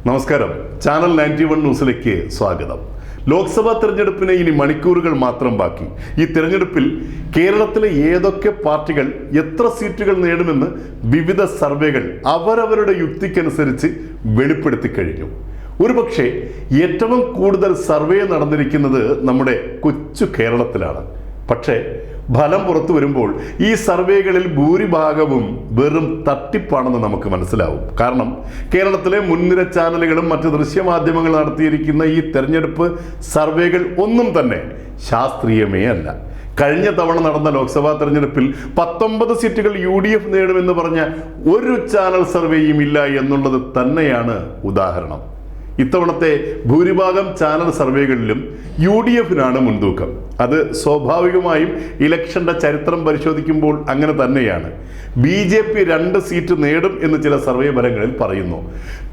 നമസ്കാരം. ചാനൽ 91 ന്യൂസിലേക്ക് സ്വാഗതം. ലോക്സഭാ തെരഞ്ഞെടുപ്പിന് ഇനി മണിക്കൂറുകൾ മാത്രം ബാക്കി. ഈ തെരഞ്ഞെടുപ്പിൽ കേരളത്തിലെ ഏതൊക്കെ പാർട്ടികൾ എത്ര സീറ്റുകൾ നേടുമെന്ന് വിവിധ സർവേകൾ അവരവരുടെ യുക്തിക്കനുസരിച്ച് വെളിപ്പെടുത്തി കഴിഞ്ഞു. ഒരുപക്ഷെ ഏറ്റവും കൂടുതൽ സർവേ നടന്നിരിക്കുന്നത് നമ്മുടെ കൊച്ചു കേരളത്തിലാണ്. പക്ഷേ ഫലം പുറത്തു വരുമ്പോൾ ഈ സർവേകളിൽ ഭൂരിഭാഗവും വെറും തട്ടിപ്പാണെന്ന് നമുക്ക് മനസ്സിലാവും. കാരണം കേരളത്തിലെ മുൻനിര ചാനലുകളും മറ്റ് ദൃശ്യമാധ്യമങ്ങൾ നടത്തിയിരിക്കുന്ന ഈ തെരഞ്ഞെടുപ്പ് സർവേകൾ ഒന്നും തന്നെ ശാസ്ത്രീയമേ അല്ല. കഴിഞ്ഞ തവണ നടന്ന ലോക്സഭാ തെരഞ്ഞെടുപ്പിൽ 19 സീറ്റുകൾ UDF നേടുമെന്ന് പറഞ്ഞ ഒരു ചാനൽ സർവേയും ഇല്ല എന്നുള്ളത് തന്നെയാണ് ഉദാഹരണം. ഇത്തവണത്തെ ഭൂരിഭാഗം ചാനൽ സർവേകളിലും UDFനാണ് മുൻതൂക്കം. അത് സ്വാഭാവികമായും ഇലക്ഷന്റെ ചരിത്രം പരിശോധിക്കുമ്പോൾ അങ്ങനെ തന്നെയാണ്. BJP 2 സീറ്റ് നേടും എന്ന് ചില സർവേ ഫലങ്ങളിൽ പറയുന്നു.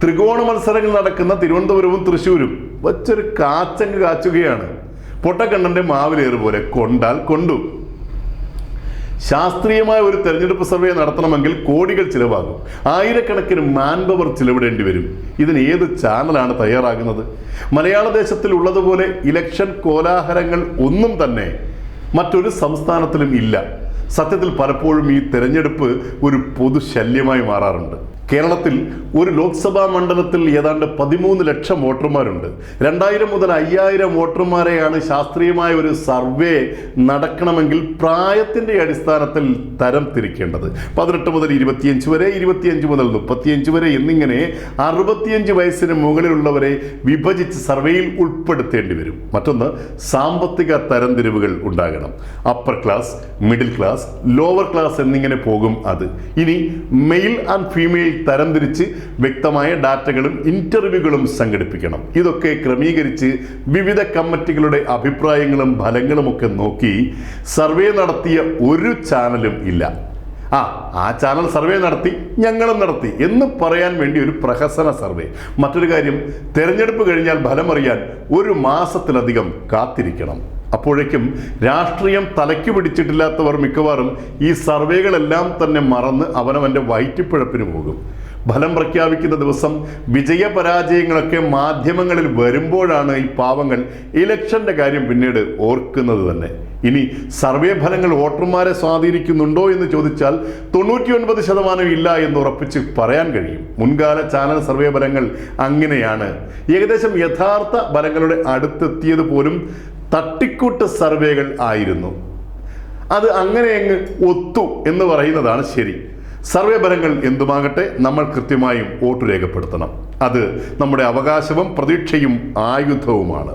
ത്രികോണ മത്സരങ്ങൾ നടക്കുന്ന തിരുവനന്തപുരവും തൃശ്ശൂരും വച്ചൊരു കാച്ചങ്ങ് കാച്ചുകയാണ്. പൊട്ടക്കണ്ണന്റെ മാവിലേറ് പോലെ കൊണ്ടാൽ കൊണ്ടു. ശാസ്ത്രീയമായ ഒരു തെരഞ്ഞെടുപ്പ് സർവേ നടത്തണമെങ്കിൽ കോടികൾ ചിലവാകും. ആയിരക്കണക്കിന് മാൻ പവർ ചിലവിടേണ്ടി വരും. ഇതിന് ഏത് ചാനലാണ് തയ്യാറാകുന്നത്? മലയാള ദേശത്തിൽ ഉള്ളതുപോലെ ഇലക്ഷൻ കോലാഹലങ്ങൾ ഒന്നും തന്നെ മറ്റൊരു സംസ്ഥാനത്തിലും ഇല്ല. സത്യത്തിൽ പലപ്പോഴും ഈ തെരഞ്ഞെടുപ്പ് ഒരു പൊതുശല്യമായി മാറാറുണ്ട്. കേരളത്തിൽ ഒരു ലോക്സഭാ മണ്ഡലത്തിൽ ഏതാണ്ട് 13 ലക്ഷം വോട്ടർമാരുണ്ട്. 2000 മുതൽ 5000 വോട്ടർമാരെയാണ് ശാസ്ത്രീയമായ ഒരു സർവേ നടക്കണമെങ്കിൽ പ്രായത്തിൻ്റെ അടിസ്ഥാനത്തിൽ തരം തിരിക്കേണ്ടത്. 18 മുതൽ 25 വരെ, 25 മുതൽ 35 വരെ എന്നിങ്ങനെ 65 വയസ്സിന് മുകളിലുള്ളവരെ വിഭജിച്ച് സർവേയിൽ ഉൾപ്പെടുത്തേണ്ടി വരും. മറ്റൊന്ന്, സാമ്പത്തിക തരംതിരിവുകൾ ഉണ്ടാകണം. Upper class, middle class, lower class എന്നിങ്ങനെ പോകും അത്. ഇനി മെയിൽ ആൻഡ് ഫീമെയിൽ തരംതിരിച്ച് വ്യക്തമായ ഡാറ്റകളും ഇന്റർവ്യൂകളും സംഘടിപ്പിക്കണം. ഇതൊക്കെ ക്രമീകരിച്ച് വിവിധ കമ്മിറ്റികളുടെ അഭിപ്രായങ്ങളും ഫലങ്ങളും ഒക്കെ നോക്കി സർവേ നടത്തിയ ഒരു ചാനലും ഇല്ല. ആ ചാനൽ സർവേ നടത്തി, ഞങ്ങളും നടത്തി എന്ന് പറയാൻ വേണ്ടി ഒരു പ്രഹസന സർവേ. മറ്റൊരു കാര്യം, തെരഞ്ഞെടുപ്പ് കഴിഞ്ഞാൽ ഫലമറിയാൻ 1 മാസത്തിലധികം കാത്തിരിക്കണം. അപ്പോഴേക്കും രാഷ്ട്രീയം തലയ്ക്ക് പിടിച്ചിട്ടില്ലാത്തവർ മിക്കവാറും ഈ സർവേകളെല്ലാം തന്നെ മറന്ന് അവനവൻ്റെ വയറ്റിപ്പിഴപ്പിന് പോകും. ഫലം പ്രഖ്യാപിക്കുന്ന ദിവസം വിജയപരാജയങ്ങളൊക്കെ മാധ്യമങ്ങളിൽ വരുമ്പോഴാണ് ഈ പാവങ്ങൾ ഇലക്ഷൻ്റെ കാര്യം പിന്നീട് ഓർക്കുന്നത് തന്നെ. ഇനി സർവേ ഫലങ്ങൾ വോട്ടർമാരെ സ്വാധീനിക്കുന്നുണ്ടോ എന്ന് ചോദിച്ചാൽ 99% ഇല്ല എന്ന് ഉറപ്പിച്ച് പറയാൻ കഴിയും. മുൻകാല ചാനൽ സർവേ ഫലങ്ങൾ അങ്ങനെയാണ്. ഏകദേശം യഥാർത്ഥ ഫലങ്ങളുടെ അടുത്തെത്തിയത് പോലും തട്ടിക്കൂട്ട് സർവേകൾ ആയിരുന്നു. അത് അങ്ങനെ അങ്ങ് ഒത്തു എന്ന് പറയുന്നതാണ് ശരി. സർവേ ഫലങ്ങൾ എന്തുമാകട്ടെ, നമ്മൾ കൃത്യമായും വോട്ട് രേഖപ്പെടുത്തണം. അത് നമ്മുടെ അവകാശവും പ്രതീക്ഷയും ആയുധവുമാണ്.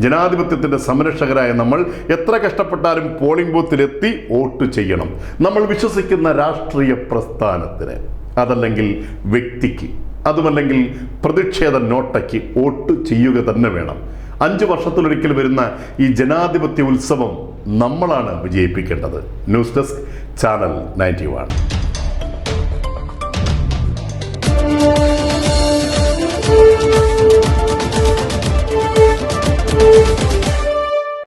ജനാധിപത്യത്തിൻ്റെ സംരക്ഷകരായ നമ്മൾ എത്ര കഷ്ടപ്പെട്ടാലും പോളിംഗ് ബൂത്തിലെത്തി വോട്ട് ചെയ്യണം. നമ്മൾ വിശ്വസിക്കുന്ന രാഷ്ട്രീയ പ്രസ്ഥാനത്തിന്, അതല്ലെങ്കിൽ വ്യക്തിക്ക്, അതുമല്ലെങ്കിൽ പ്രതിഷേധ നോട്ടയ്ക്ക് വോട്ട് ചെയ്യുക തന്നെ വേണം. 5 വർഷത്തിലൊരിക്കൽ വരുന്ന ഈ ജനാധിപത്യ ഉത്സവം നമ്മളാണ് വിജയിപ്പിക്കേണ്ടത്. News desk, channel 91.